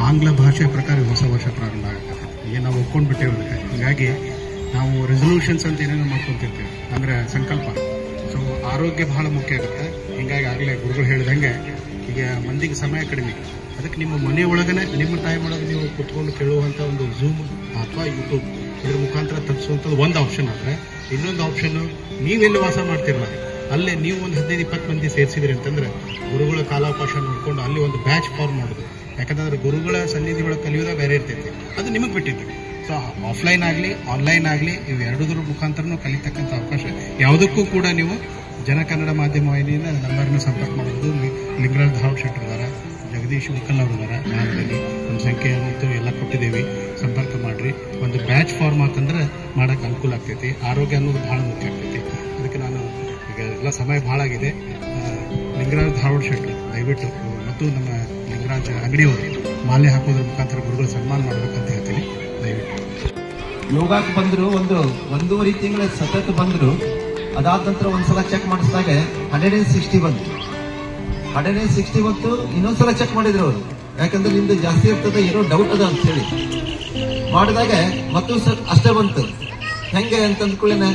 ಆಂಗ್ಲ ಭಾಷೆ ಪ್ರಕಾರ ಹೊಸ ವರ್ಷ ಪ್ರಾರಂಭ ಆಗುತ್ತೆ. ಈಗ ನಾವು ಒಪ್ಕೊಂಡು ಬಿಟ್ಟೇವೆ ಅದಕ್ಕೆ. ಹೀಗಾಗಿ ನಾವು ರೆಸೊಲ್ಯೂಷನ್ಸ್ ಅಂತ ಏನೇನೋ ಮಾಡ್ಕೊತಿರ್ತೀವಿ, ಅಂದರೆ ಸಂಕಲ್ಪ. ಸೊ ಆರೋಗ್ಯ ಬಹಳ ಮುಖ್ಯ ಆಗುತ್ತೆ. ಹೀಗಾಗಿ ಆಗಲೇ ಗುರುಗಳು ಹೇಳಿದಂಗೆ ಈಗ ಮಂದಿಗೆ ಸಮಯ ಕಡಿಮೆ, ಅದಕ್ಕೆ ನಿಮ್ಮ ಮನೆ ಒಳಗನೆ ನಿಮ್ಮ ಟೈಮ್ ಒಳಗೆ ನೀವು ಕುತ್ಕೊಂಡು ಕೇಳುವಂಥ ಒಂದು ಝೂಮ್ ಅಥವಾ ಯೂಟ್ಯೂಬ್ ಇದ್ರ ಮುಖಾಂತರ ತರಿಸುವಂಥದ್ದು ಒಂದು ಆಪ್ಷನ್ ಆದರೆ, ಇನ್ನೊಂದು ಆಪ್ಷನ್ನು ನೀವೆಲ್ಲಿ ವಾಸ ಮಾಡ್ತಿರಲ್ಲ ಅಲ್ಲೇ ನೀವು ಒಂದು 15-20 ಮಂದಿ ಸೇರಿಸಿದ್ರಿ ಅಂತಂದ್ರೆ ಗುರುಗಳ ಕಾಲಾವಕಾಶ ನೋಡಿಕೊಂಡು ಅಲ್ಲಿ ಒಂದು ಬ್ಯಾಚ್ ಫಾರ್ಮ್ ಮಾಡೋದು. ಯಾಕಂತಂದ್ರೆ ಗುರುಗಳ ಸನ್ನಿಧಿ ಒಳಗೆ ಕಲಿಯೋದೇ ಬೇರೆ ಇರ್ತೈತಿ, ಅದು ನಿಮಗೆ ಬಿಟ್ಟಿದ್ದು. ಸೊ ಆಫ್ಲೈನ್ ಆಗಲಿ ಆನ್ಲೈನ್ ಆಗಲಿ ಇವು ಎರಡೂದ್ರ ಮುಖಾಂತರನೂ ಕಲಿತಕ್ಕಂಥ ಅವಕಾಶ. ಯಾವುದಕ್ಕೂ ಕೂಡ ನೀವು ಜನ ಕನ್ನಡ ಮಾಧ್ಯಮ ವಾಹಿನಿಯಿಂದ ನಂಬರ್ನ ಸಂಪರ್ಕ ಮಾಡೋದು. ಲಿಂಗರಾಜ್ ಧಾರವಾಡ ಶೆಟ್ಟರ್ ಇದಾರ, ಜಗದೀಶ್ ಉಳ್ಕಲ್ ಅವರು ಇದಾರ, ಮ್ಯಾಲದಲ್ಲಿ ಒಂದು ಸಂಖ್ಯೆ ಮತ್ತು ಎಲ್ಲ ಕೊಟ್ಟಿದ್ದೇವೆ, ಸಂಪರ್ಕ ಮಾಡಿರಿ. ಒಂದು ಬ್ಯಾಚ್ ಫಾರ್ಮ್ ಅಂತಂದ್ರೆ ಮಾಡೋಕ್ಕೆ ಅನುಕೂಲ ಆಗ್ತೈತಿ. ಆರೋಗ್ಯ ಅನ್ನೋದು ಭಾಳ ಮುಖ್ಯ ಆಗ್ತೈತಿ. ಅದಕ್ಕೆ ನಾನು ಈಗ ಎಲ್ಲ ಸಮಯ ಭಾಳ ಆಗಿದೆ. ಲಿಂಗರಾಜ್ ಧಾರವಾಡ ಶೆಟ್ಟರು ದಯವಿಟ್ಟು ಮತ್ತು ನಮ್ಮ ಲಿಂಗರಾಜ್ ಅಂಗಡಿಯವರು ಮಾಲೆ ಹಾಕೋದ್ರ ಮುಖಾಂತರ ಗುರುಗಳು ಸನ್ಮಾನ ಮಾಡಬೇಕಂತ ಹೇಳ್ತೀನಿ. ದಯವಿಟ್ಟು ಯೋಗಕ್ಕೆ ಬಂದರು, ಒಂದೂವರೆ ತಿಂಗಳ ಸತತ ಬಂದರು. ಅದಾದ ನಂತರ ಒಂದ್ಸಲ ಚೆಕ್ ಮಾಡಿಸಿದಾಗ 160 ಬಂತು. 160 ಬಂತು. ಇನ್ನೊಂದ್ಸಲ ಚೆಕ್ ಮಾಡಿದ್ರು ಅವರು, ಯಾಕಂದ್ರೆ ನಿಮ್ದು ಜಾಸ್ತಿ ಇರ್ತದೆ, ಏನೋ ಡೌಟ್ ಅದ ಅಂತ ಹೇಳಿ ಮಾಡಿದಾಗ ಮತ್ತೊಂದು ಸಲ ಅಷ್ಟೇ ಬಂತು. ಹೆಂಗೆ ಅಂತ ಅಂದ್ಕೊಳ್ಳೇನೆ,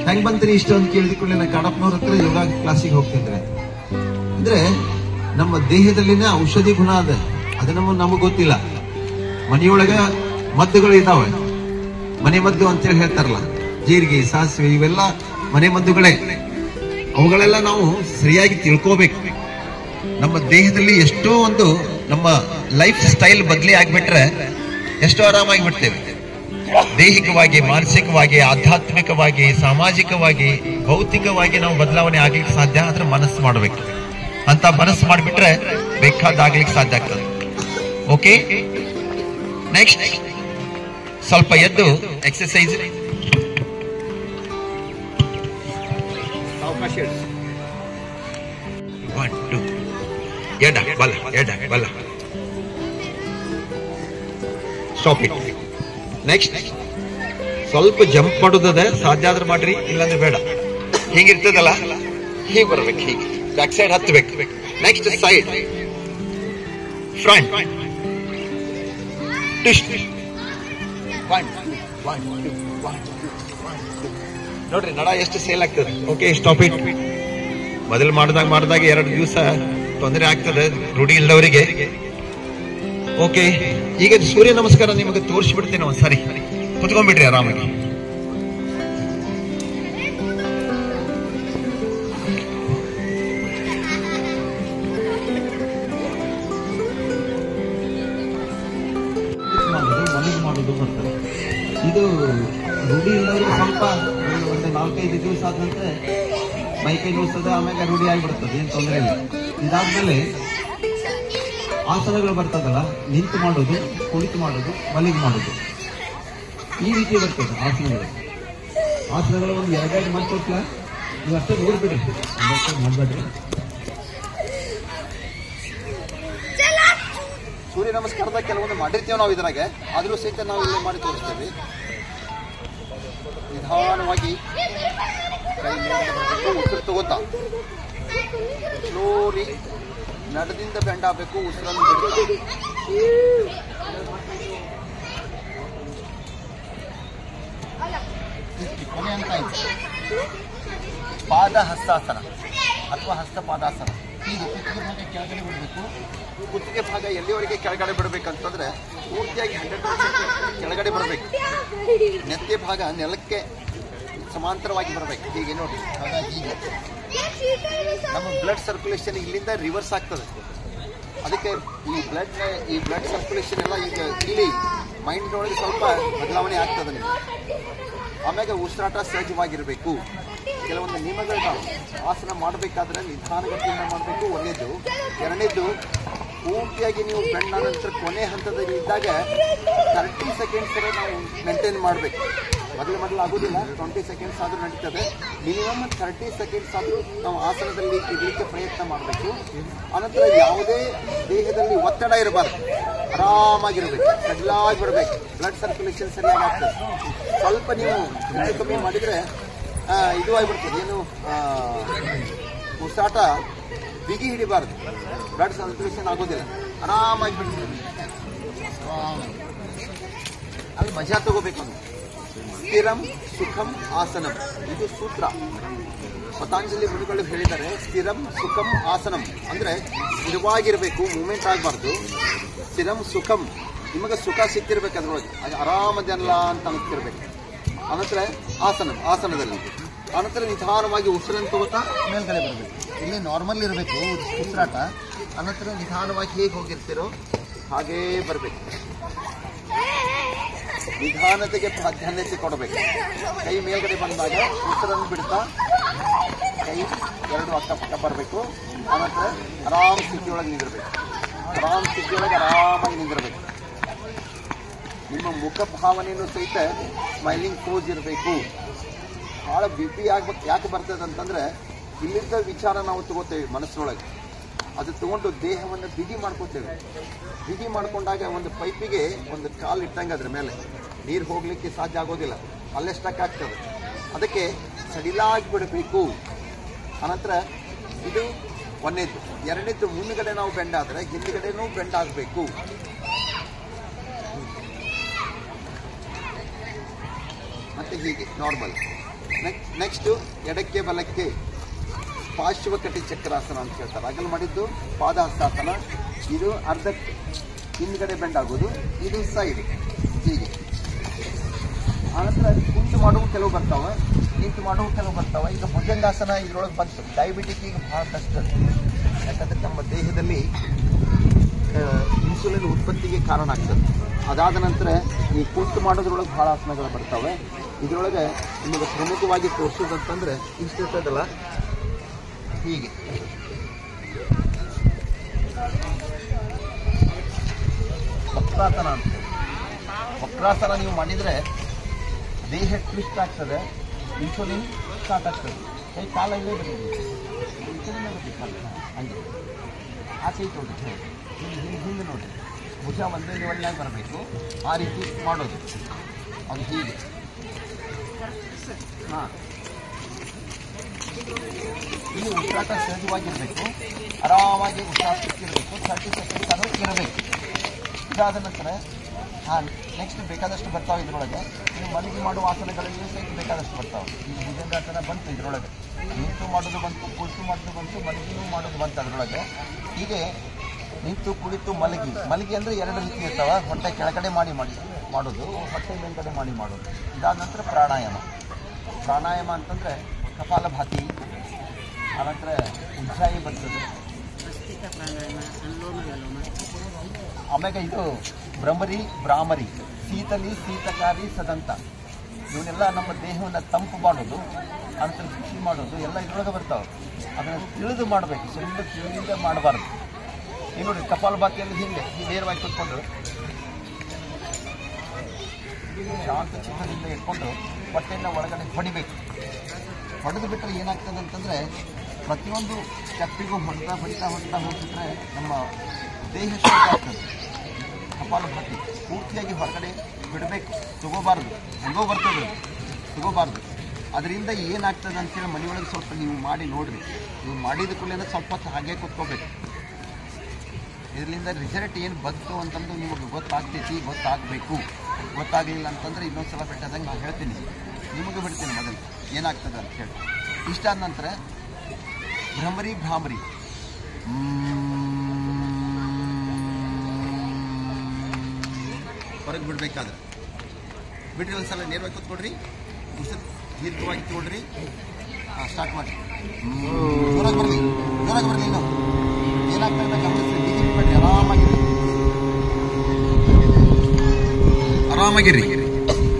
ಹೆಂಗ್ ಬಂತೀರಿ ಇಷ್ಟು ಅಂತ ಕೇಳಿದ್ಕೊಳ್ಳೇನೆ ಕಾಡಪ್ಪನವ್ರ ಹತ್ರ ಯೋಗ ಕ್ಲಾಸಿಗೆ ಹೋಗ್ತಿದ್ರೆ. ಅಂದ್ರೆ ನಮ್ಮ ದೇಹದಲ್ಲಿನ ಔಷಧಿ ಗುಣ ಅದ, ಅದು ನಮಗ್ ಗೊತ್ತಿಲ್ಲ. ಮನೆಯೊಳಗ ಮದ್ದುಗಳು ಇದಾವೆ, ಮನೆ ಮದ್ದು ಅಂತೇಳಿ ಹೇಳ್ತಾರಲ್ಲ, ಜೀರಿಗೆ, ಸಾಸಿವೆ ಇವೆಲ್ಲ ಮನೆ ಮದ್ದುಗಳೇ. ಅವುಗಳೆಲ್ಲ ನಾವು ಸರಿಯಾಗಿ ತಿಳ್ಕೋಬೇಕು. ನಮ್ಮ ದೇಹದಲ್ಲಿ ಎಷ್ಟೋ ಒಂದು ನಮ್ಮ ಲೈಫ್ ಸ್ಟೈಲ್ ಬದಲಿ ಆಗ್ಬಿಟ್ರೆ ಎಷ್ಟೋ ಆರಾಮಾಗಿ ಬಿಡ್ತೇವೆ. ದೈಹಿಕವಾಗಿ, ಮಾನಸಿಕವಾಗಿ, ಆಧ್ಯಾತ್ಮಿಕವಾಗಿ, ಸಾಮಾಜಿಕವಾಗಿ, ಭೌತಿಕವಾಗಿ ನಾವು ಬದಲಾವಣೆ ಆಗ್ಲಿಕ್ಕೆ ಸಾಧ್ಯ ಆದ್ರೆ ಮನಸ್ಸು ಮಾಡಬೇಕು. ಅಂತ ಮನಸ್ಸು ಮಾಡಿಬಿಟ್ರೆ ಬೇಕಾದಾಗ್ಲಿಕ್ಕೆ ಸಾಧ್ಯ ಆಗ್ತದೆ. ಓಕೆ, ನೆಕ್ಸ್ಟ್ ಸ್ವಲ್ಪ ಎದ್ದು ಎಕ್ಸರ್ಸೈಸ್. ಅವಕಾಶ ಎಡ ಬಲ, ಎಡ ಬಲ. Stop it. ನೆಕ್ಸ್ಟ್ ಸ್ವಲ್ಪ ಜಂಪ್ ಮಾಡೋದದ, ಸಾಧ್ಯ ಆದ್ರೆ ಮಾಡ್ರಿ, ಇಲ್ಲಾಂದ್ರೆ ಬೇಡ. ಹೀಗಿರ್ತದಲ್ಲ, ಹೀಗೆ ಬರ್ಬೇಕು, ಹೀಗೆ ಬ್ಯಾಕ್ ಸೈಡ್ ಹತ್ತಬೇಕು. Next side, front, twist. ನೋಡ್ರಿ ನಡ ಎಷ್ಟು ಸೇಲ್ ಆಗ್ತದೆ. Okay, stop it. ಮೊದಲು ಮಾಡಿದಾಗ 2 ದಿವಸ ತೊಂದರೆ ಆಗ್ತದೆ ರೂಢಿ ಇಲ್ಲದವರಿಗೆ. ಓಕೆ, ಈಗ ಸೂರ್ಯ ನಮಸ್ಕಾರ ನಿಮಗೆ ತೋರಿಸ್ಬಿಡ್ತೀನಿ ಒಂದ್ಸರಿ. ಕುತ್ಕೊಂಡ್ಬಿಟ್ರಿ ಆರಾಮಾಗಿ. ಮಾಡೋದು ಬರ್ತದೆ. ಇದು ರೂಢಿ ಇಲ್ಲದವ್ರಿಗೆ ಸ್ವಲ್ಪ ಒಂದು 4-5 ದಿವಸ ಆದಂತೆ ಮೈಕೈ ನೋಸ್ತದೆ, ಆಮೇಲೆ ರೂಢಿ ಆಗಿಬಿಡ್ತದೆ, ಏನು ತೊಂದರೆ ಇಲ್ಲ. ಇದಾದ್ಮೇಲೆ ಆಸನಗಳು ಬರ್ತದಲ್ಲ, ನಿಂತು ಮಾಡೋದು, ಕುಳಿತು ಮಾಡೋದು, ಮಲಗಿ ಮಾಡೋದು, ಈ ರೀತಿ ಬರ್ತದೆ ಆಸನಗಳು. ಆಸನಗಳು ಒಂದು 2 ಮಾಡ್ಕೊಟ್ಲ, ನೀವು ಅಷ್ಟೇ ನೋಡ್ಬಿಡ್ರಿ, ಮಾಡ್ಬೇಡ್ರಿ. ಸೂರ್ಯ ನಮಸ್ಕಾರದಾಗ ಕೆಲವೊಂದು ಮಾಡಿರ್ತೀವಿ ನಾವು ಇದ್ರಾಗೆ, ಆದರೂ ಸಹಿತ ನಾವು ಇಲ್ಲಿ ಮಾಡಿ ತೋರಿಸ್ತೇವೆ. ನಿಧಾನವಾಗಿ ಕೈ ಉಸಿರು ತಗೋತಾ ಸ್ಲೋಲಿ ನಡದಿಂದ ಬೆಂಡ್ ಆಗಬೇಕು. ಉಸಿರನ್ನು ಅಂತ ಪಾದ ಹಸ್ತಾಸನ ಅಥವಾ ಹಸ್ತಪಾದಾಸನ. ಹೀಗೆ ಕುತ್ತಿಗೆ ಭಾಗ ಕೆಳಗಡೆ ಬಿಡಬೇಕು. ಕುತ್ತಿಗೆ ಭಾಗ ಎಲ್ಲಿವರೆಗೆ ಕೆಳಗಡೆ ಬಿಡಬೇಕಂತಂದ್ರೆ ಪೂರ್ತಿಯಾಗಿ 100% ಕೆಳಗಡೆ ಬರಬೇಕು. ನೆತ್ತೆ ಭಾಗ ನೆಲಕ್ಕೆ ಸಮಾಂತರವಾಗಿ ಬರಬೇಕು. ಹೀಗೆ ನೋಡಿ, ಹಾಗಾಗಿ ನಮ್ಮ ಬ್ಲಡ್ ಸರ್ಕ್ಯುಲೇಷನ್ ಇಲ್ಲಿಂದ ರಿವರ್ಸ್ ಆಗ್ತದೆ. ಅದಕ್ಕೆ ಈ ಬ್ಲಡ್ ಸರ್ಕ್ಯುಲೇಷನ್ ಎಲ್ಲ ಈಗ ಇಲ್ಲಿ ಮೈಂಡ್ ಒಳಗೆ ಸ್ವಲ್ಪ ಬದಲಾವಣೆ ಆಗ್ತದೆ ನಿಮಗೆ. ಆಮ್ಯಾಗ ಉಸಿರಾಟ ಸಹಜವಾಗಿರಬೇಕು. ಕೆಲವೊಂದು ನಿಯಮಗಳನ್ನ ಆಸನ ಮಾಡಬೇಕಾದ್ರೆ ನಿಧಾನಗತಿಯಿಂದ ಮಾಡಬೇಕು. ಒಂದೇದು. ಎರಡನೇದು, ಪೂರ್ತಿಯಾಗಿ ನೀವು ಬೆಂಡ್ ನಂತರ ಕೊನೆ ಹಂತದಲ್ಲಿ ಇದ್ದಾಗ 30 ಸೆಕೆಂಡ್ಸ್ ನಾವು ಮೇಂಟೈನ್ ಮಾಡಬೇಕು. ಮೊದಲು ಆಗೋದಿಲ್ಲ, 20 ಸೆಕೆಂಡ್ಸ್ ಆದರೂ ನಡೀತದೆ. ಮಿನಿಮಮ್ 30 ಸೆಕೆಂಡ್ಸ್ ಆದರೂ ನಾವು ಆಸನದಲ್ಲಿ ಇರಲಿಕ್ಕೆ ಪ್ರಯತ್ನ ಮಾಡಬೇಕು. ಆನಂತರ ಯಾವುದೇ ದೇಹದಲ್ಲಿ ಒತ್ತಡ ಇರಬಾರ್ದು, ಆರಾಮಾಗಿರ್ಬೇಕು, ಸಡ್ಲಾಗಿ ಬಿಡಬೇಕು. ಬ್ಲಡ್ ಸರ್ಕ್ಯುಲೇಷನ್ ಸರಿಯಾಗಿ ಆಗ್ತದೆ. ಸ್ವಲ್ಪ ನೀವು ಹೆಚ್ಚು ಕಮ್ಮಿ ಮಾಡಿದರೆ ಇದು ಆಗಿಬಿಡ್ತದೆ, ಏನು ಉಸಿರಾಟ ಬಿಗಿ ಹಿಡಿಬಾರ್ದು, ಬ್ಲಡ್ ಸರ್ಕ್ಯುಲೇಷನ್ ಆಗೋದಿಲ್ಲ, ಆರಾಮಾಗಿ ಬಿಡ್ತದೆ. ಅಲ್ಲಿ ಮಜಾ ತಗೋಬೇಕು. ಸ್ಥಿರಂ ಸುಖಂ ಆಸನಂ, ಇದು ಸೂತ್ರ. ಪತಾಂಜಲಿ ಮುನಿಗಳು ಹೇಳಿದ್ದಾರೆ, ಸ್ಥಿರಂ ಸುಖಂ ಆಸನಂ ಅಂದ್ರೆ ಸ್ಥಿರವಾಗಿರ್ಬೇಕು, ಮೂವ್ಮೆಂಟ್ ಆಗಬಾರ್ದು. ಸ್ಥಿರಂ ಸುಖಂ, ನಿಮಗೆ ಸುಖ ಸಿಕ್ತಿರ್ಬೇಕು, ಅದ್ರೊಳಗೆ ಆರಾಮದಲ್ಲ ಅಂತ ಅನಿಸ್ತಿರ್ಬೇಕು. ಅನಂತರ ಆಸನಂ, ಆಸನದಲ್ಲಿ ಅನಂತರ ನಿಧಾನವಾಗಿ ಉಸಿರನ್ನು ತಗೋತಾ ಮೇಲ್ಗಡೆ ಬರಬೇಕು. ಇಲ್ಲಿ ನಾರ್ಮಲ್ ಇರಬೇಕು ಉಸಿರಾಟ. ಅನಂತರ ನಿಧಾನವಾಗಿ ಹೇಗೆ ಹೋಗಿರ್ತೀರೋ ಹಾಗೇ ಬರಬೇಕು. ನಿಧಾನತೆಗೆ ಪ್ರಾಧಾನ್ಯತೆ ಕೊಡಬೇಕು. ಕೈ ಮೇಲ್ಗಡೆ ಬಂದಾಗ ಉಸಿರನ್ನು ಬಿಡ್ತಾ ಕೈ ಎರಡು ಅಕ್ಕಪಕ್ಕ ಬರಬೇಕು. ಆನಂತರ ಆರಾಮ್ ಸ್ಥಿತಿಯೊಳಗೆ ನಿಂದಿರಬೇಕು. ಆರಾಮ್ ಸ್ಥಿತಿಯೊಳಗೆ ಆರಾಮಾಗಿ ನಿಂದಿರಬೇಕು. ನಿಮ್ಮ ಮುಖ ಭಾವನೆಯನ್ನು ಸಹಿತ ಸ್ಮೈಲಿಂಗ್ ಪೋಸ್ ಇರಬೇಕು. ಭಾಳ BP ಆಗ್ಬೇಕು. ಯಾಕೆ ಬರ್ತದೆ ಅಂತಂದ್ರೆ ಇಲ್ಲಿದ್ದ ವಿಚಾರ ನಾವು ತಗೋತೇವೆ ಮನಸ್ಸಿನೊಳಗೆ, ಅದು ತಗೊಂಡು ದೇಹವನ್ನು ಬಿಗಿ ಮಾಡ್ಕೋತೇವೆ. ಬಿಗಿ ಮಾಡ್ಕೊಂಡಾಗ ಒಂದು ಪೈಪಿಗೆ ಒಂದು ಕಾಲು ಇಟ್ಟಂಗೆ ಅದ್ರ ಮೇಲೆ ನೀರು ಹೋಗ್ಲಿಕ್ಕೆ ಸಾಧ್ಯ ಆಗೋದಿಲ್ಲ, ಅಲ್ಲೇ ಸ್ಟಕ್ ಆಗ್ತದೆ. ಅದಕ್ಕೆ ಸಡಿಲಾಗಿ ಬಿಡಬೇಕು. ಅನಂತರ ಇದು ಒಂದನೇದು. ಎರಡನೇದು, ಮುಂದ್ಗಡೆ ನಾವು ಬೆಂಡ್ ಆದರೆ ಹಿಂದ್ಗಡೆನೂ ಬೆಂಡ್ ಆಗಬೇಕು. ಮತ್ತೆ ಹೀಗೆ ನಾರ್ಮಲ್. ನೆಕ್ಸ್ಟ್ ಎಡಕ್ಕೆ ಬಲಕ್ಕೆ ಪಾರ್ಶ್ವಕಟಿ ಚಕ್ರಾಸನ ಅಂತ ಹೇಳ್ತಾರೆ. ಆಗಲ್ ಮಾಡಿದ್ದು ಪಾದಹಸ್ತಾಸನ. ಇದು ಅರ್ಧಕ್ಕೆ ಹಿಂದ್ಗಡೆ ಬೆಂಡ್ ಆಗೋದು, ಇದು ಸೈಡ್ ಹೀಗೆ. ಆನಂತರ ಕುಂತು ಮಾಡುವ ಕೆಲವು ಬರ್ತಾವೆ, ನಿಂತು ಮಾಡುವ ಕೆಲವು ಬರ್ತಾವೆ. ಈಗ ಭುಜಂಗಾಸನ ಇದ್ರೊಳಗೆ ಬಂತು. ಡಯಾಬಿಟಿಕ್ ಈಗ ಭಾಳ ಕಷ್ಟ, ಯಾಕಂದ್ರೆ ನಮ್ಮ ದೇಹದಲ್ಲಿ ಇನ್ಸುಲಿನ್ ಉತ್ಪತ್ತಿಗೆ ಕಾರಣ ಆಗ್ತದೆ. ಅದಾದ ನಂತರ ಈ ಕುಂತು ಮಾಡೋದ್ರೊಳಗೆ ಭಾಳ ಆಸನಗಳು ಬರ್ತಾವೆ. ಇದರೊಳಗೆ ನಿಮಗೆ ಪ್ರಮುಖವಾಗಿ ತೋರಿಸೋದಂತಂದ್ರೆ ಇಷ್ಟಿರ್ತದಲ್ಲ ಹೀಗೆ. ವಕ್ರಾಸನ ಅಂತ. ವಕ್ರಾಸನ ನೀವು ಮಾಡಿದರೆ ದೇಹ ಟ್ವಿಸ್ಟ್ ಆಗ್ತದೆ, ಇನ್ಸುಲಿನ್ ಸ್ಟಾರ್ಟ್ ಆಗ್ತದೆ. ಕೈ ಕಾಲಲ್ಲೇ ಬರ್ತದೆ, ಇನ್ಸುಲಿನ್ ಬರ್ತದೆ ಹಂಗೆ. ಆ ಕೈ ತೋರಿ ಹಿಂದೆ ನೋಡಿ, ಭುಜ ಒಂದೇ ಲೆವೆಲ್ನಾಗ ಬರಬೇಕು. ಆ ರೀತಿ ಮಾಡೋದು, ಅದು ಹೀಗೆ. ಹಾಂ, ಈ ಉಸಿರಾಟ ಸಹಜವಾಗಿರಬೇಕು, ಆರಾಮಾಗಿ ಉಸಿರಾಟಕ್ಕಿರಬೇಕು. 30 ಸೆಕೆಂಡ್ಸ್ ಅದು ಇರಬೇಕು. ಇದಾದ ನಂತರ ನೆಕ್ಸ್ಟ್ ಬೇಕಾದಷ್ಟು ಬರ್ತಾವೆ ಇದರೊಳಗೆ. ನೀವು ಮಲಗಿ ಮಾಡುವ ಆಸನಗಳಲ್ಲಿ ಸಹಿತ ಬೇಕಾದಷ್ಟು ಬರ್ತಾವೆ. ಈಗ ಭುಜಂಗಾಸನ ಬಂತು ಇದರೊಳಗೆ, ನಿಂತು ಮಾಡೋದು ಬಂತು, ಕುಳಿತು ಮಾಡೋದು ಬಂತು, ಮಲಗಿನೂ ಮಾಡೋದು ಬಂತು ಅದರೊಳಗೆ. ಹೀಗೆ ನಿಂತು ಕುಳಿತು ಮಲಗಿ ಅಂದರೆ ಎರಡು ರೀತಿ ಇರ್ತಾವೆ. ಹೊಟ್ಟೆ ಕೆಳಗಡೆ ಮಾಡೋದು, ಹೊಟ್ಟೆ ಮೇಲ್ಗಡೆ ಮಾಡೋದು. ಇದಾದ ನಂತರ ಪ್ರಾಣಾಯಾಮ ಅಂತಂದರೆ ಕಪಾಲಭಾತಿ, ಆನಂತರ ಉಜ್ಜಾಯಿ ಬರ್ತದೆ. ಆಮ್ಯಾಗ ಇದು ಭ್ರಾಮರಿ, ಶೀತಕಾರಿ ಸದಂತ, ಇವನ್ನೆಲ್ಲ ನಮ್ಮ ದೇಹವನ್ನು ತಂಪು ಮಾಡೋದು, ಆನಂತರ ಬಿಸಿ ಮಾಡೋದು ಎಲ್ಲ ಇದ್ರೊಳಗೆ ಬರ್ತಾವೆ. ಅದನ್ನು ತಿಳಿದು ಮಾಡಬೇಕು, ಸುಮ್ಮನೆ ತಿಳಿಯಿಂದ ಮಾಡಬಾರ್ದು. ಈಗ ನೋಡಿ ಕಪಾಲಭಾತಿಯಲ್ಲಿ ಹಿಂಗೆ ನೇರವಾಗಿ ಕೂತ್ಕೊಂಡು ಶಾಂತ ಚಿತ್ತದಿಂದ ಇಟ್ಕೊಂಡು ಹೊಟ್ಟೆಯನ್ನು ಒಳಗಡೆ ಹೊಡಿಬೇಕು. ಹೊಡೆದು ಬಿಟ್ಟರೆ ಏನಾಗ್ತದೆ ಅಂತಂದರೆ ಪ್ರತಿಯೊಂದು ಸ್ಟೆಪ್ಪಿಗೂ ಹೊಡ್ತಾ ಹೋಗ್ಬಿಟ್ರೆ ನಮ್ಮ ದೇಹ ಶುದ್ಧ ಆಗ್ತದೆ. ಕಪಾಲಭಾತಿ ಪೂರ್ತಿಯಾಗಿ ಹೊರಗಡೆ ಬಿಡಬೇಕು, ತಗೋಬಾರ್ದು. ಹೆಂಗೋ ಬರ್ತದೆ, ತಗೋಬಾರ್ದು. ಅದರಿಂದ ಏನಾಗ್ತದೆ ಅಂತೇಳಿ ಮನೆಯೊಳಗೆ ಸ್ವಲ್ಪ ನೀವು ಮಾಡಿ ನೋಡಿರಿ. ನೀವು ಮಾಡಿದ ಕೂಡಲೇ ಸ್ವಲ್ಪ ಹೊತ್ತು ಹಾಗೆ ಕೂತ್ಕೋಬೇಕು. ಇದರಿಂದ ರಿಸಲ್ಟ್ ಏನು ಬಂತು ಅಂತಂದು ನಿಮಗೆ ಗೊತ್ತಾಗಬೇಕು. ಗೊತ್ತಾಗಲಿಲ್ಲ ಅಂತಂದರೆ ಇನ್ನೊಂದು ಸಲ ಬಿಟ್ಟದಂಗೆ ನಾನು ಹೇಳ್ತೀನಿ, ನಿಮಗೆ ಬಿಡ್ತೀನಿ ಮೊದಲು ಏನಾಗ್ತದೆ ಅಂತ ಹೇಳಿ. ಇಷ್ಟಾದ ನಂತರ ಭ್ರಾಮರಿ ಹೊರಗೆ ಬಿಡಬೇಕಾದ್ರೆ ಬಿಟ್ಟರೆ ಒಂದು ಸಲ ನೇರವಾಗಿ ಕೂತ್ಕೊಡ್ರಿ, ಉಸಿರು ದೀರ್ಘವಾಗಿ ತಗೊಳ್ರಿ. ಸ್ಟಾರ್ಟ್ ಮಾಡಿ. ಜೋರಾಗಿ ಬರಲಿ ಇನ್ನು ಏನಾಗ್ತದೆ ಗಮನಿಸಿ. ಬಿಡ್ರಿ, ಆರಾಮಾಗಿರ್ರಿ.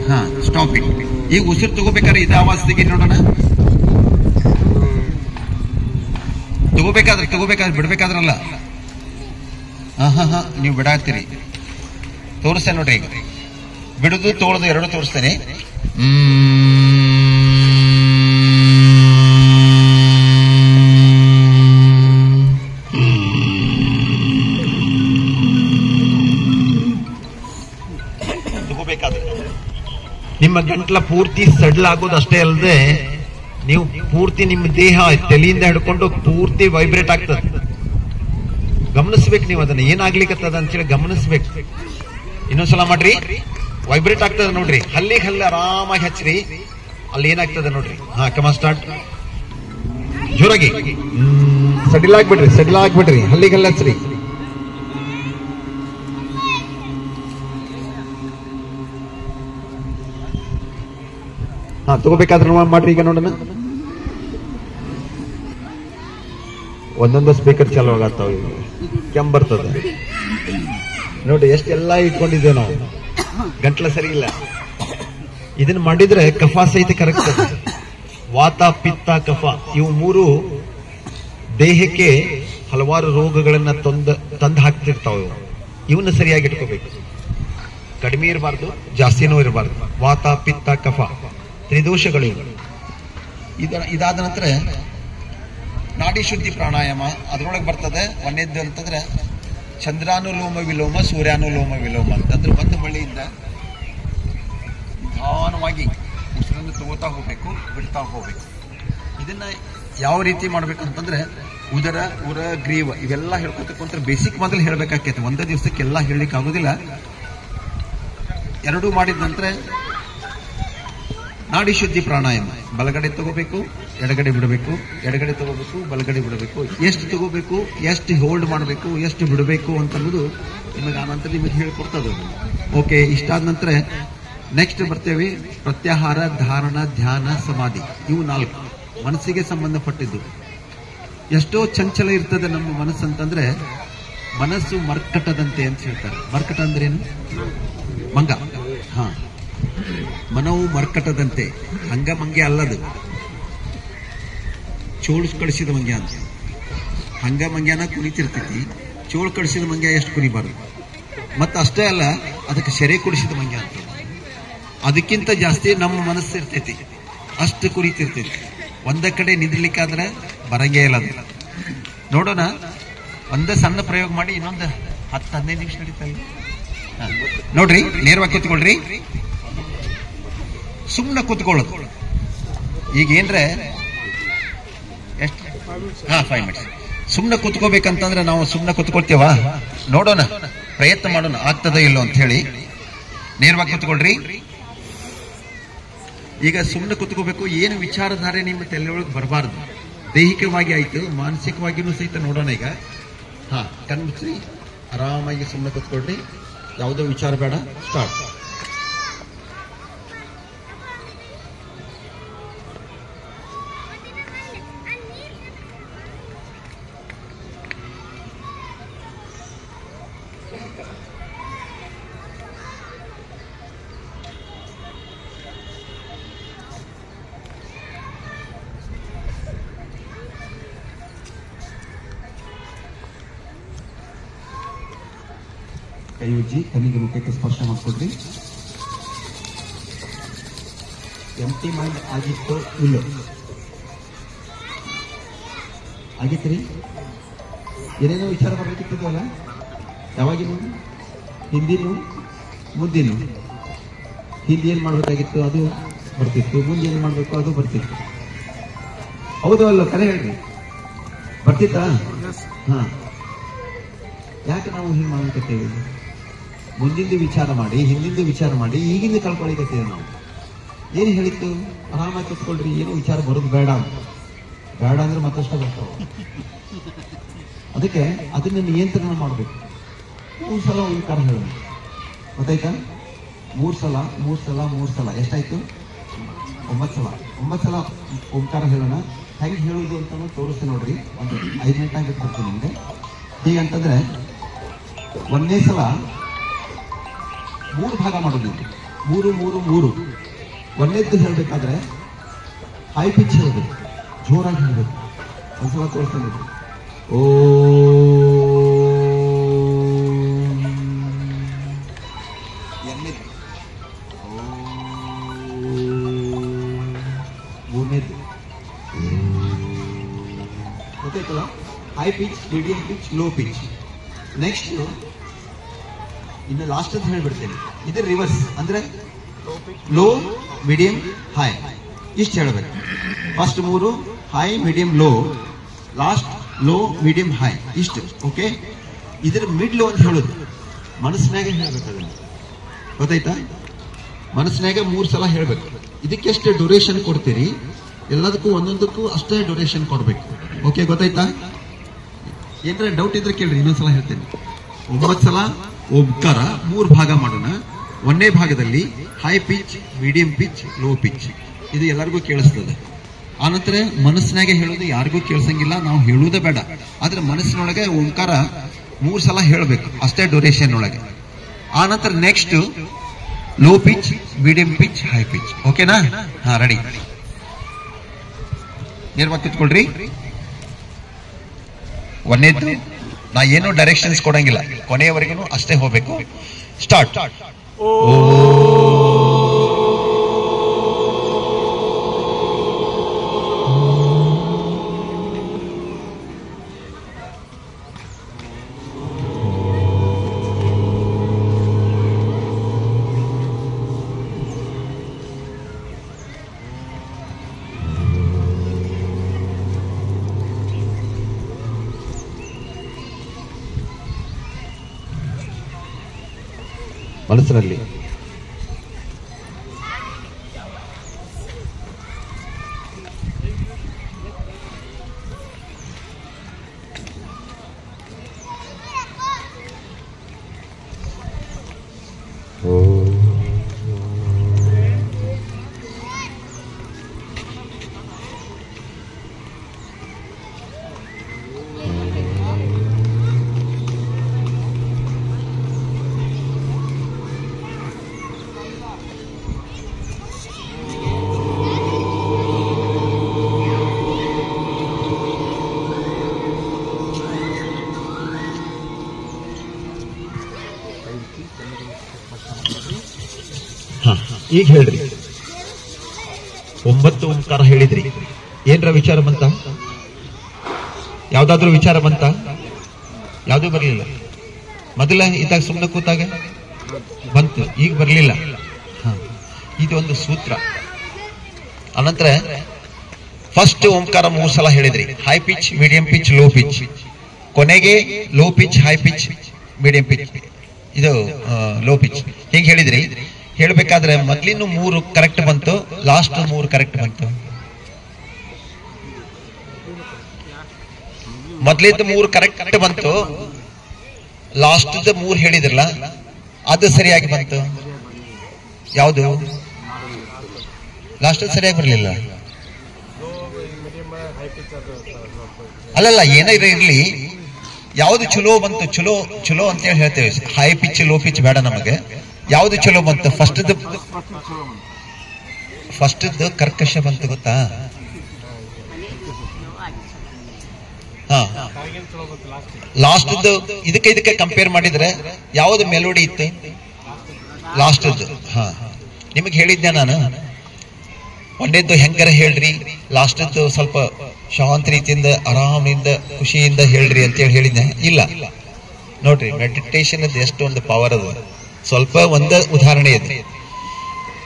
ಹಾಂ, ಸ್ಟಾಪ್ ಇಟ್. ಈಗ ಉಸಿರು ತಗೋಬೇಕಾದ್ರೆ ಇದು ಆವಾಜ್ ತೆಗಿ ನೋಡೋಣ. ತಗೋಬೇಕಾದ್ರೆ ಬಿಡ್ಬೇಕಾದ್ರಲ್ಲ. ಹಾಂ ನೀವು ಬಿಡಾಕ್ತೀರಿ. ತೋರಿಸ್ತೇನೆ ನೋಡ್ರಿ. ಈಗ ಬಿಡುದು ತೋಳದು ಎರಡು ತೋರಿಸ್ತೇನೆ. ನಿಮ್ಮ ಗಂಟ್ಲ ಪೂರ್ತಿ ಸಡ್ಲ್ ಆಗೋದು ಅಷ್ಟೇ ಅಲ್ಲದೆ ನೀವು ಪೂರ್ತಿ ನಿಮ್ಮ ದೇಹ ತಲೆಯಿಂದ ಹಿಡ್ಕೊಂಡು ಪೂರ್ತಿ ವೈಬ್ರೇಟ್ ಆಗ್ತದೆ. ಗಮನಿಸ್ಬೇಕು ನೀವು ಅದನ್ನ, ಏನಾಗ್ಲಿಕ್ಕತ್ತದ ಅಂತೇಳಿ ಗಮನಿಸ್ಬೇಕು. ಇನ್ನೊಂದ್ಸಲ ಮಾಡ್ರಿ. ವೈಬ್ರೇಟ್ ಆಗ್ತದೆ ನೋಡ್ರಿ. ಹಲ್ಲಿಗೆ ಹಲ್ಲಿ ಆರಾಮಾಗಿ ಹಚ್ಚ್ರಿ. ಅಲ್ಲಿ ಏನಾಗ್ತದೆ ನೋಡ್ರಿ. ಹಾ, ಕಮ ಸ್ಟಾರ್ಟ್. ಜೋರಾಗಿ ಸಡಿಲ್ ಆಗ್ಬಿಡ್ರಿ. ಹಲ್ಲಿಗೆ ಹಲ್ಲಿ ಹಚ್ಚ್ರಿ. ಹಾ, ತಗೋಬೇಕಾದ್ರೆ ಮಾಡ್ರಿ. ಈಗ ನೋಡೋಣ. ಒಂದೊಂದು ಸ್ಪೀಕರ್ ಚಾಲು ಆಗತ್ತಾವ. ಕೆಮ್ಮ ಬರ್ತದೆ ನೋಡಿ. ಎಷ್ಟೆಲ್ಲ ಇಟ್ಕೊಂಡಿದ್ದೇವೆ ನಾವು. ಗಂಟ್ಲ ಸರಿ ಇಲ್ಲ. ಇದನ್ನ ಮಾಡಿದ್ರೆ ಕಫ ಸಹಿತ ಕರಗ್ತದೆ. ವಾತ, ಪಿತ್ತ, ಕಫ ಇವು ಮೂರು ದೇಹಕ್ಕೆ ಹಲವಾರು ರೋಗಗಳನ್ನ ತಂದು ಹಾಕ್ತಿರ್ತಾವೆ. ಇವನ್ನ ಸರಿಯಾಗಿ ಇಟ್ಕೋಬೇಕು. ಕಡಿಮೆ ಇರಬಾರ್ದು, ಜಾಸ್ತಿನೂ ಇರಬಾರ್ದು. ವಾತ, ಪಿತ್ತ, ಕಫ ತ್ರಿದೋಷಗಳು. ಇದಾದ ನಂತರ ನಾಡಿ ಶುದ್ಧಿ ಪ್ರಾಣಾಯಾಮ ಅದರೊಳಗೆ ಬರ್ತದೆ. ಒಂದೇದ್ದು ಅಂತಂದ್ರೆ ಚಂದ್ರಾನುಲೋಮ ವಿಲೋಮ, ಸೂರ್ಯಾನುಲೋಮ ವಿಲೋಮ ಅಂತಂದ್ರೆ ಒಂದು ಬಳ್ಳಿಯಿಂದ ನಿಧಾನವಾಗಿ ಉಸಿರನ್ನು ತಗೋತಾ ಹೋಗ್ಬೇಕು, ಬಿಡ್ತಾ ಹೋಗ್ಬೇಕು. ಇದನ್ನ ಯಾವ ರೀತಿ ಮಾಡ್ಬೇಕಂತಂದ್ರೆ ಉದರ, ಉರ, ಗ್ರೀವ ಇವೆಲ್ಲ ಹೇಳ್ಕೊತಕ್ಕಂತ ಬೇಸಿಕ್ ಮೊದಲು ಹೇಳ್ಬೇಕಾಕೈತೆ. ಒಂದೇ ದಿವಸಕ್ಕೆಲ್ಲ ಹೇಳಲಿಕ್ಕೆ ಆಗೋದಿಲ್ಲ. ಎರಡೂ ಮಾಡಿದ ನಂತರ ನಾಡಿ ಶುದ್ಧಿ ಪ್ರಾಣಾಯಾಮ. ಬಲಗಡೆ ತಗೋಬೇಕು, ಎಡಗಡೆ ಬಿಡಬೇಕು, ಎಡಗಡೆ ತಗೋಬೇಕು, ಬಲಗಡೆ ಬಿಡಬೇಕು. ಎಷ್ಟು ತಗೋಬೇಕು, ಎಷ್ಟು ಹೋಲ್ಡ್ ಮಾಡಬೇಕು, ಎಷ್ಟು ಬಿಡಬೇಕು ಅಂತನ್ನೋದು ನಿಮಗೆ ಆನಂತರ ನಿಮಗೆ ಹೇಳ್ಕೊಡ್ತದೆ. ಓಕೆ, ಇಷ್ಟಾದ ನಂತರ ನೆಕ್ಸ್ಟ್ ಬರ್ತೇವೆ ಪ್ರತ್ಯಾಹಾರ, ಧಾರಣ, ಧ್ಯಾನ, ಸಮಾಧಿ. ಇವು 4 ಮನಸ್ಸಿಗೆ ಸಂಬಂಧಪಟ್ಟಿದ್ದು. ಎಷ್ಟೋ ಚಂಚಲ ಇರ್ತದೆ ನಮ್ಮ ಮನಸ್ಸು ಅಂತಂದ್ರೆ, ಮನಸ್ಸು ಮರ್ಕಟದಂತೆ ಅಂತ ಹೇಳ್ತಾರೆ. ಮರ್ಕಟ ಅಂದ್ರೇನು? ಮಂಗ. ಹಾ, ಮನವು ಮರ್ಕಟದಂತೆ. ಹಂಗ ಮಂಗೆ ಅಲ್ಲದು, ಚೋಳು ಕಳಿಸಿದ ಮಂಗ್ಯ ಅಂತ. ಹಂಗ ಮಂಗ್ಯನ ಕುಣಿತಿರ್ತೈತಿ. ಚೋಳು ಕಳಿಸಿದ ಮಂಗ್ಯ ಎಷ್ಟು ಕುಣಿಬಾರ್ದು. ಮತ್ತೆ ಅಷ್ಟೇ ಅಲ್ಲ, ಅದಕ್ಕೆ ಸೆರೆ ಕುಡಿಸಿದ ಮಂಗ್ಯ ಅಂತ. ಅದಕ್ಕಿಂತ ಜಾಸ್ತಿ ನಮ್ಮ ಮನಸ್ಸು ಇರ್ತೈತಿ, ಅಷ್ಟು ಕುರಿತಿರ್ತೈತಿ. ಒಂದ ಕಡೆ ನಿದ್ರಲಿಕ್ಕಾದ್ರೆ ಬರಂಗೇ ಇಲ್ಲ ಅದು. ನೋಡೋಣ, ಒಂದೇ ಸಣ್ಣ ಪ್ರಯೋಗ ಮಾಡಿ ಇನ್ನೊಂದು 10-15 ನಿಮಿಷ ನಡೀತಲ್ಲ. ನೋಡ್ರಿ, ನೇರವಾಗಿ ಕೂತ್ಕೊಳ್ರಿ. ಸುಮ್ಮನೆ ಕೂತ್ಕೊಳ್ಳೋದು. ಈಗ ಏನ್ರೆ ಎಷ್ಟು 5 ಮಿನಿಟ್ಸ್ ಸುಮ್ಮನೆ ಕೂತ್ಕೋಬೇಕಂತಂದ್ರೆ ನಾವು ಸುಮ್ಮನೆ ಕೂತ್ಕೊಳ್ತೇವ? ನೋಡೋಣ, ಪ್ರಯತ್ನ ಮಾಡೋಣ, ಆಗ್ತದ ಇಲ್ಲೋ ಅಂತ ಹೇಳಿ. ನೇರವಾಗಿ ಕೂತ್ಕೊಳ್ರಿ. ಈಗ ಸುಮ್ಮನೆ ಕೂತ್ಕೋಬೇಕು. ಏನು ವಿಚಾರಧಾರೆ ನಿಮ್ಮ ತಲೆಯೊಳಗೆ ಬರಬಾರ್ದು. ದೈಹಿಕವಾಗಿ ಆಯ್ತು, ಮಾನಸಿಕವಾಗಿಯೂ ಸಹಿತ ನೋಡೋಣ. ಈಗ ಹಾ, ಕಣ್ಮುಚ್ಚ್ರಿ, ಆರಾಮಾಗಿ ಸುಮ್ಮನೆ ಕೂತ್ಕೊಳ್ರಿ. ಯಾವುದೋ ವಿಚಾರ ಬೇಡ. ಸ್ಟಾರ್ಟ್. ಕೈ ಉಜ್ಜಿ ಕಣ್ಣಿಗೆ ಮುಖಕ್ಕೆ ಸ್ಪರ್ಶ ಮಾಡ್ಕೊಡ್ರಿ. ಎಂಟಿ ಮೈಂಡ್ ಆಗಿತ್ತು ಇಲ್ಲ? ಆಗಿತ್ರಿ? ಏನೇನೋ ವಿಚಾರ ಬರ್ಬೇಕಿತ್ತಲ್ಲ. ಯಾವಾಗಿನ? ಹಿಂದಿನೂ ಮುಂದಿನೂ. ಹಿಂದೆ ಏನ್ ಮಾಡ್ಬೇಕಾಗಿತ್ತು ಅದು ಬರ್ತಿತ್ತು, ಮುಂದೆ ಏನ್ ಮಾಡ್ಬೇಕು ಅದು ಬರ್ತಿತ್ತು. ಹೌದು ಅಲ್ಲ? ಕರೆ ಹೇಳ್ರಿ. ಬರ್ತಿತ್ತಾ? ಹಾ. ಯಾಕೆ ನಾವು ಹಿಂಗೆ ಮಾಡ್ಬೇಕತ್ತೇವೆ? ಮುಂದಿಂದು ವಿಚಾರ ಮಾಡಿ, ಹಿಂದಿಂದ ವಿಚಾರ ಮಾಡಿ, ಈಗಿಂದ ಕಳ್ಕೊಳಿಕತ್ತೇವೆ ನಾವು. ಏನು ಹೇಳಿತ್ತು? ಆರಾಮಾಗಿ ಕೂತ್ಕೊಳ್ರಿ, ಏನು ವಿಚಾರ ಬರೋದು ಬೇಡ. ಬೇಡ ಅಂದ್ರೆ ಮತ್ತಷ್ಟು ಬರ್ತಾವ. ಅದಕ್ಕೆ ಅದನ್ನ ನಿಯಂತ್ರಣ ಮಾಡಬೇಕು. 3 ಸಲ ಓಂಕಾರ ಹೇಳೋಣ, ಗೊತ್ತಾಯ್ತಾ? 3 ಸಲ ಎಷ್ಟಾಯ್ತು? 9 ಸಲ. 9 ಸಲ ಓಂಕಾರ ಹೇಳೋಣ. ಹೆಂಗೆ ಹೇಳೋದು ಅಂತ ತೋರಿಸ್ತೀನಿ ನೋಡ್ರಿ. ಒಂದು 5 ಮಿನಿಟ್ ಆಗಿ ಬಿಟ್ಬಿಡ್ತೀನಿ ನಿಮಗೆ. ಹೀಗಂತಂದ್ರೆ 1ನೇ ಸಲ 3 ಭಾಗ ಮಾಡೋದು. 3 1ನೇದ್ದು ಹೇಳ್ಬೇಕಾದ್ರೆ ಹೈ ಪಿಚ್ ಹೇಳ್ಬೇಕು, ಜೋರಾಗಿ ಹೇಳ್ಬೇಕು. ಒಂದ್ಸಲ ತೋರಿಸ್ತೀನಿ. ಓ 3ನೇದ್ದು ಗೊತ್ತಾಯ್ತಲ್ಲ? High pitch, medium pitch, low pitch. Next ಇನ್ನು ಲಾಸ್ಟ್ ಅಂತ ಹೇಳ್ಬಿಡ್ತೇನೆ. ಇದು ರಿವರ್ಸ್ ಅಂದ್ರೆ ಲೋ, ಮೀಡಿಯಂ, ಹೈ ಇಷ್ಟು ಹೇಳ್ಬೇಕು. First 3 high, medium, low. Last low, medium, high ಇಷ್ಟು. ಓಕೆ, ಇದ್ರ ಮಿಡ್ಲ್ ಅಂತ ಹೇಳೋದು. ಮನಸ್ಸಿನಾಗೆ ಹೇಳ್ಬೇಕು ಅದನ್ನು. ಗೊತ್ತಾಯ್ತಾ? ಮನಸ್ಸಿನಾಗ 3 ಸಲ ಹೇಳ್ಬೇಕು. ಇದಕ್ಕೆ ಎಷ್ಟು ಡ್ಯೂರೇಷನ್ ಕೊಡ್ತೀರಿ, ಎಲ್ಲದಕ್ಕೂ ಒಂದೊಂದಕ್ಕೂ ಅಷ್ಟೇ ಡ್ಯೂರೇಷನ್ ಕೊಡ್ಬೇಕು. ಓಕೆ, ಗೊತ್ತಾಯ್ತಾ? ಏನಾರ ಡೌಟ್ ಇದ್ರೆ ಕೇಳ್ರಿ, ಇನ್ನೊಂದ್ಸಲ ಹೇಳ್ತೇನೆ. 9 ಸಲ ಓಂಕಾರ 3 ಭಾಗ ಮಾಡೋಣ. 1ನೇ ಭಾಗದಲ್ಲಿ high pitch, medium pitch, low pitch. ಇದು ಎಲ್ಲರಿಗೂ ಕೇಳಿಸ್ತದೆ. ಆನಂತರ ಮನಸ್ಸಿನಾಗೆ ಹೇಳೋದು ಯಾರಿಗೂ ಕೇಳಿಸಂಗಿಲ್ಲ, ನಾವು ಹೇಳುವುದೇ ಬೇಡ. ಆದ್ರೆ ಮನಸ್ಸಿನೊಳಗೆ ಓಂಕಾರ 3 ಸಲ ಹೇಳಬೇಕು, ಅಷ್ಟೇ ಡ್ಯೂರೇಷನ್ ಒಳಗೆ. ಆನಂತರ next low pitch, medium pitch, high pitch. ಓಕೆನಾ? ಹಾ, ರೆಡಿ. ನೇರವಾಗಿ ಕಿತ್ಕೊಳ್ರಿ. 1ನೇದು ನಾ ಏನು ಡೈರೆಕ್ಷನ್ಸ್ ಕೊಡಂಗಿಲ್ಲ, ಕೊನೆಯವರೆಗೂ ಅಷ್ಟೇ ಹೋಗ್ಬೇಕು. ಸ್ಟಾರ್ಟ್. ಮನಸ್ಸಿನಲ್ಲಿ ಈಗ ಹೇಳ್ರಿ. 9 ಓಂಕಾರ ಹೇಳಿದ್ರಿ, ಏನ್ರ ವಿಚಾರ ಬಂತ? ಯಾವ್ದಾದ್ರು ವಿಚಾರ ಬಂತ? ಯಾವ್ದು ಬರ್ಲಿಲ್ಲ. ಮೊದಲ ಇದ್ದಾಗ ಸುಮ್ಮನೆ ಕೂತಾಗ ಬಂತು, ಈಗ ಬರ್ಲಿಲ್ಲ. ಇದು ಒಂದು ಸೂತ್ರ. ಅನಂತರ ಫಸ್ಟ್ ಓಂಕಾರ 3 ಸಲ ಹೇಳಿದ್ರಿ, high pitch, medium pitch, low pitch. ಕೊನೆಗೆ low pitch, high pitch, medium pitch, ಇದು ಲೋ ಪಿಚ್. ಹಿಂಗೆ ಹೇಳಿದ್ರಿ. ಹೇಳ್ಬೇಕಾದ್ರೆ ಮೊದ್ಲಿನ 3 ಕರೆಕ್ಟ್ ಬಂತು, ಲಾಸ್ಟ್ 3 ಕರೆಕ್ಟ್ ಬಂತು. ಮೊದ್ಲಿದ್ದು 3 ಕರೆಕ್ಟ್ ಬಂತು, ಲಾಸ್ಟ್ 3 ಹೇಳಿದ್ರಲ್ಲ ಅದು ಸರಿಯಾಗಿ ಬಂತು. ಯಾವುದು? ಲಾಸ್ಟ್ ಸರಿಯಾಗಿ ಬರಲಿಲ್ಲ. ಅಲ್ಲಲ್ಲ, ಏನೇ ಇರ್ಲಿ, ಯಾವ್ದು ಚಲೋ ಬಂತು, ಚಲೋ ಚಲೋ ಅಂತ ಹೇಳಿ ಹೇಳ್ತೇವೆ. ಹೈ ಪಿಚ್, ಲೋ ಪಿಚ್ ಬೇಡ ನಮಗೆ. ಯಾವ್ದು ಚಲೋ ಬಂತು? ಫಸ್ಟ್ ಕರ್ಕಶ ಬಂತು, ಗೊತ್ತಾ? ಹಾ, ಲಾಸ್ಟ್ ಇದಕ್ಕೆ ಕಂಪೇರ್ ಮಾಡಿದ್ರೆ ಯಾವ್ದು ಮೆಲೋಡಿ ಇತ್ತು? ಲಾಸ್ಟ್. ಹಾ, ನಿಮಗೆ ಹೇಳಿದ್ದೆ ನಾನು. 1ನೇದ್ದು ಹೆಂಗಾರ ಹೇಳ್ರಿ, ಲಾಸ್ಟ್ ಸ್ವಲ್ಪ ಶಾಂತ ರೀತಿಯಿಂದ, ಆರಾಮಿಂದ, ಖುಷಿಯಿಂದ ಹೇಳ್ರಿ ಅಂತೇಳಿ ಹೇಳಿದ್ದೆ. ಇಲ್ಲ ನೋಡ್ರಿ, ಮೆಡಿಟೇಷನ್ ಎಷ್ಟು ಒಂದು ಪವರ್ ಅದು. ಸ್ವಲ್ಪ ಒಂದ ಉದಾಹರಣೆ ಇದೆ.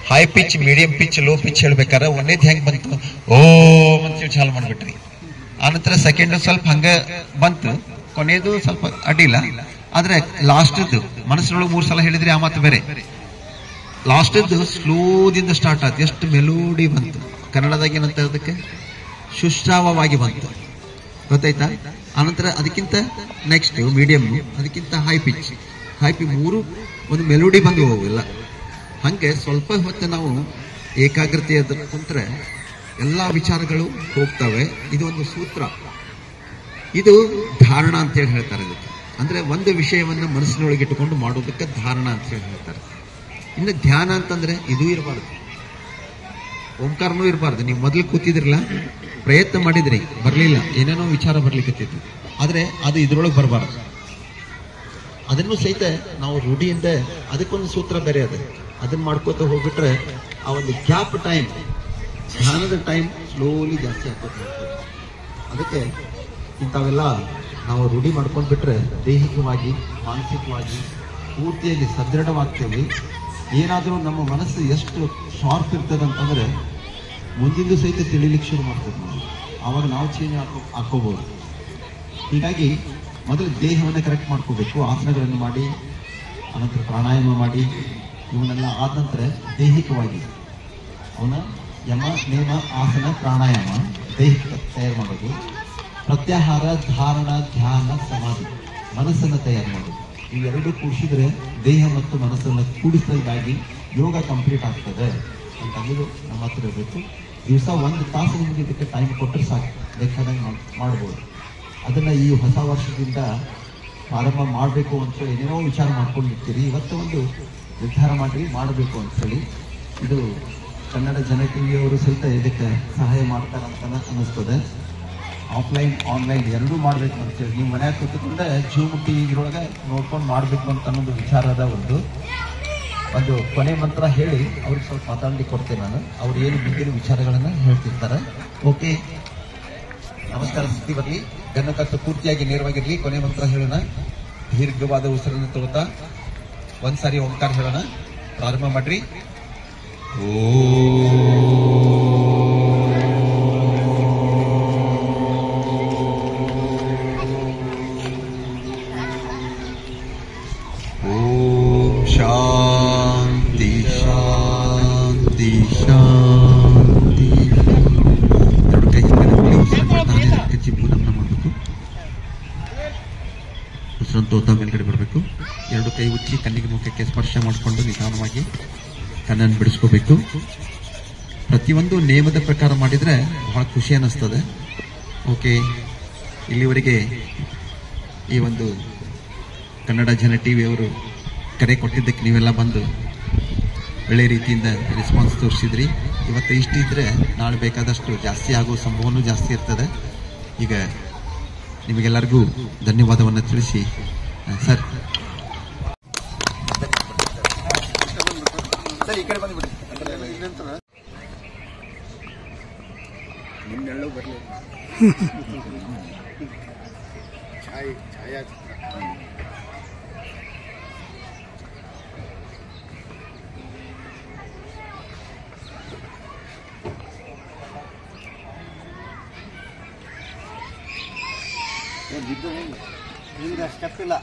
High pitch, medium pitch, low pitch ಹೇಳ್ಬೇಕಾದ್ರೆ 1ನೇದು ಹೆಂಗ್ ಬಂತು? ಓಂ ಅಂತೇಳಿ ಚಾಲು ಮಾಡ್ಬಿಟ್ರಿ. ಆನಂತರ ಸೆಕೆಂಡ್ ಸ್ವಲ್ಪ ಹಂಗ ಬಂತು, ಕೊನೆಯದು ಸ್ವಲ್ಪ ಅಡ್ಡಿಲ್ಲ. ಆದ್ರೆ ಲಾಸ್ಟ್ ಮನಸ್ಸಿನೊಳಗೆ 3 ಸಲ ಹೇಳಿದ್ರಿ, ಆ ಮಾತು ಬೇರೆ. ಲಾಸ್ಟ್ ಸ್ಲೋದಿಂದ ಸ್ಟಾರ್ಟ್ ಆಯ್ತು, ಎಷ್ಟು ಮೆಲೋಡಿ ಬಂತು. ಕನ್ನಡದಾಗ ಏನಂತ ಅದಕ್ಕೆ ಸುಶ್ರಾವವಾಗಿ ಬಂತು, ಗೊತ್ತಾಯ್ತಾ? ಆನಂತರ ಅದಕ್ಕಿಂತ ನೆಕ್ಸ್ಟ್ ಮೀಡಿಯಂ, ಅದಕ್ಕಿಂತ ಹೈ ಪಿಚ್, 3 ಒಂದು ಮೆಲೋಡಿ ಬಂದು ಹೋಗಿಲ್ಲ. ಹಂಗೆ ಸ್ವಲ್ಪ ಹೊತ್ತು ನಾವು ಏಕಾಗ್ರತೆ ಕುಂತ್ರೆ ಎಲ್ಲಾ ವಿಚಾರಗಳು ಹೋಗ್ತವೆ. ಇದು ಒಂದು ಸೂತ್ರ, ಇದು ಧಾರಣ ಅಂತ ಹೇಳಿ ಹೇಳ್ತಾರೆ. ಇದಕ್ಕೆ ಅಂದ್ರೆ ಒಂದು ವಿಷಯವನ್ನು ಮನಸ್ಸಿನೊಳಗೆ ಇಟ್ಟುಕೊಂಡು ಮಾಡೋದಕ್ಕೆ ಧಾರಣ ಅಂತ ಹೇಳಿ ಹೇಳ್ತಾರೆ. ಇನ್ನು ಧ್ಯಾನ ಅಂತಂದ್ರೆ ಇದು ಇರಬಾರ್ದು, ಓಂಕಾರನೂ ಇರಬಾರ್ದು. ನೀವು ಮೊದಲು ಕೂತಿದ್ರಲ್ಲ, ಪ್ರಯತ್ನ ಮಾಡಿದ್ರಿ, ಬರ್ಲಿಲ್ಲ, ಏನೇನೋ ವಿಚಾರ ಬರ್ಲಿಕ್ಕತ್ತಿತ್ತು, ಆದ್ರೆ ಅದು ಇದ್ರೊಳಗೆ ಬರಬಾರ್ದು. ಅದನ್ನು ಸಹಿತ ನಾವು ರೂಢಿಯಿಂದ, ಅದಕ್ಕೊಂದು ಸೂತ್ರ ಬೇರೆ ಅದ, ಅದನ್ನ ಮಾಡ್ಕೋತ ಹೋಗ್ಬಿಟ್ರೆ ಆ ಒಂದು ಗ್ಯಾಪ್ ಟೈಮ್, ಧ್ಯಾನದ ಟೈಮ್ ಸ್ಲೋಲಿ ಜಾಸ್ತಿ ಆಗ್ತದೆ. ಅದಕ್ಕೆ ಇಂಥವೆಲ್ಲ ನಾವು ರೂಢಿ ಮಾಡ್ಕೊಂಡ್ಬಿಟ್ರೆ ದೈಹಿಕವಾಗಿ, ಮಾನಸಿಕವಾಗಿ ಪೂರ್ತಿಯಾಗಿ ಸದೃಢವಾಗ್ತೇವೆ. ಏನಾದರೂ ನಮ್ಮ ಮನಸ್ಸು ಎಷ್ಟು ಶಾರ್ಪ್ ಇರ್ತದಂತಂದ್ರೆ ಮುಂದಿಂದು ಸಹಿತ ತಿಳಿಲಿಕ್ಕೆ ಶುರು ಮಾಡ್ತದೆ. ನಾವು ಆವಾಗ ನಾವು ಚೇಂಜ್ ಹಾಕೋಬಹುದು. ಹೀಗಾಗಿ ಮೊದಲು ದೇಹವನ್ನು ಕರೆಕ್ಟ್ ಮಾಡ್ಕೋಬೇಕು. ಆಸನಗಳನ್ನು ಮಾಡಿ, ಅನಂತರ ಪ್ರಾಣಾಯಾಮ ಮಾಡಿ, ಇವನ್ನೆಲ್ಲ ಆದ ನಂತರ ದೈಹಿಕವಾಗಿ ಅವನ ಯಮ ನೇಮ ಆಸನ ಪ್ರಾಣಾಯಾಮ ದೈಹಿಕ ತಯಾರು ಮಾಡೋದು, ಪ್ರತ್ಯಾಹಾರ ಧಾರಣ ಧ್ಯಾನ ಸಮಾಧಿ ಮನಸ್ಸನ್ನು ತಯಾರು ಮಾಡೋದು. ಇವೆರಡು ಕೂಡಿಸಿದ್ರೆ ದೇಹ ಮತ್ತು ಮನಸ್ಸನ್ನು ಕೂಡಿಸಿದಾಗಿ ಯೋಗ ಕಂಪ್ಲೀಟ್ ಆಗ್ತದೆ ಅಂತ ಅನ್ನೋದು ನಮ್ಮ ಹತ್ರ ಇರಬೇಕು. ದಿವಸ 1 ತಾಸು ನಿಮಗೆ ಇದಕ್ಕೆ ಟೈಮ್ ಕೊಟ್ಟರೆ ಸಾಕು, ಬೇಕಾದಂಗೆ ಮಾಡ್ಬೋದು. ಅದನ್ನು ಈ ಹೊಸ ವರ್ಷದಿಂದ ಪ್ರಾರಂಭ ಮಾಡಬೇಕು ಅಂತ ಏನೇನೋ ವಿಚಾರ ಮಾಡ್ಕೊಂಡಿರ್ತೀರಿ. ಇವತ್ತು ಒಂದು ನಿರ್ಧಾರ ಮಾಡಿ ಮಾಡಬೇಕು ಅಂತೇಳಿ ಇದು ಕನ್ನಡ ಜನ ಟಿವಿಯವರು ಸಹಿತ ಇದಕ್ಕೆ ಸಹಾಯ ಮಾಡ್ತಾರಂತ ಅನ್ನಿಸ್ತದೆ. ಆಫ್ಲೈನ್ ಆನ್ಲೈನ್ ಎರಡೂ ಮಾಡಬೇಕು ಅಂತೇಳಿ ನೀವು ಮನ್ಯಾಗ ಕೂತ್ಕೊಂಡೆ ಜೂಮ್ ಟಿವಿಗಳೊಳಗೆ ನೋಡ್ಕೊಂಡು ಮಾಡಬೇಕು ಅಂತ ಅನ್ನೋದು ವಿಚಾರದ ಒಂದು ಕೊನೆ ಮಂತ್ರ ಹೇಳಿ ಅವ್ರಿಗೆ ಸ್ವಲ್ಪ ಮಾತಾಡ್ಲಿಕ್ಕೆ ಕೊಡ್ತೇನೆ ನಾನು. ಅವ್ರು ಏನು ಬಿದ್ದಿರೋ ವಿಚಾರಗಳನ್ನು ಹೇಳ್ತಿರ್ತಾರೆ. ಓಕೆ, ನಮಸ್ಕಾರ. ಸ್ಥಿತಿ ಬರಲಿ, ಗನ್ನಕಟ್ಟು ಪೂರ್ತಿಯಾಗಿ ನೇರವಾಗಿರಲಿ. ಕೊನೆ ಮಂತ್ರ ಹೇಳೋಣ. ದೀರ್ಘವಾದ ಉಸಿರನ್ನು ತಗೋತಾ ಒಂದ್ಸಾರಿ ಓಂಕಾರ ಹೇಳೋಣ. ಪ್ರಾರಂಭ ಮಾಡ್ರಿ. ಶಾಂತಿ ಶಾಂತಿ ಶಾಂತಿ. ಎರಡು ಕೈ ಮಾಡಬೇಕು. ಉಸಿರನ್ನು ತೋತಾ ಮೇಲ್ಗಡೆ ಬರಬೇಕು. ಎರಡು ಕೈ ಉಚ್ಚಿ ಕಣ್ಣಿಗೆ ಮುಖಕ್ಕೆ ಸ್ಪರ್ಶ ಮಾಡಿಕೊಂಡು ನಿಧಾನವಾಗಿ ಕಣ್ಣನ್ನು ಬಿಡಿಸ್ಕೋಬೇಕು. ಪ್ರತಿಯೊಂದು ನೇಮದ ಪ್ರಕಾರ ಮಾಡಿದ್ರೆ ಬಹಳ ಖುಷಿ ಅನ್ನಿಸ್ತದೆ. ಓಕೆ, ಇಲ್ಲಿವರೆಗೆ ಈ ಒಂದು ಕನ್ನಡ ಜನ ಟಿವಿಯವರು ಕರೆ ಕೊಟ್ಟಿದ್ದಕ್ಕೆ ನೀವೆಲ್ಲ ಬಂದು ಒಳ್ಳೆ ರೀತಿಯಿಂದ ರೆಸ್ಪಾನ್ಸ್ ತೋರಿಸಿದ್ರಿ. ಇವತ್ತು ಇಷ್ಟಿದ್ರೆ ನಾಳೆ ಬೇಕಾದಷ್ಟು ಜಾಸ್ತಿ ಆಗೋ ಸಂಭವನೂ ಜಾಸ್ತಿ ಇರ್ತದೆ. ಈಗ ನಿಮಗೆಲ್ಲರಿಗೂ ಧನ್ಯವಾದವನ್ನು ತಿಳಿಸಿ ಸರ್ ಈ ಕಡೆ ಬಂದ್ಬಿಡಿ. ನಿನ್ನೆಳ್ಳೂ ಬರಲಿ ಛಾಯಾಚಿತ್ರ ಸ್ಟೆಪ್ ಇಲ್ಲ.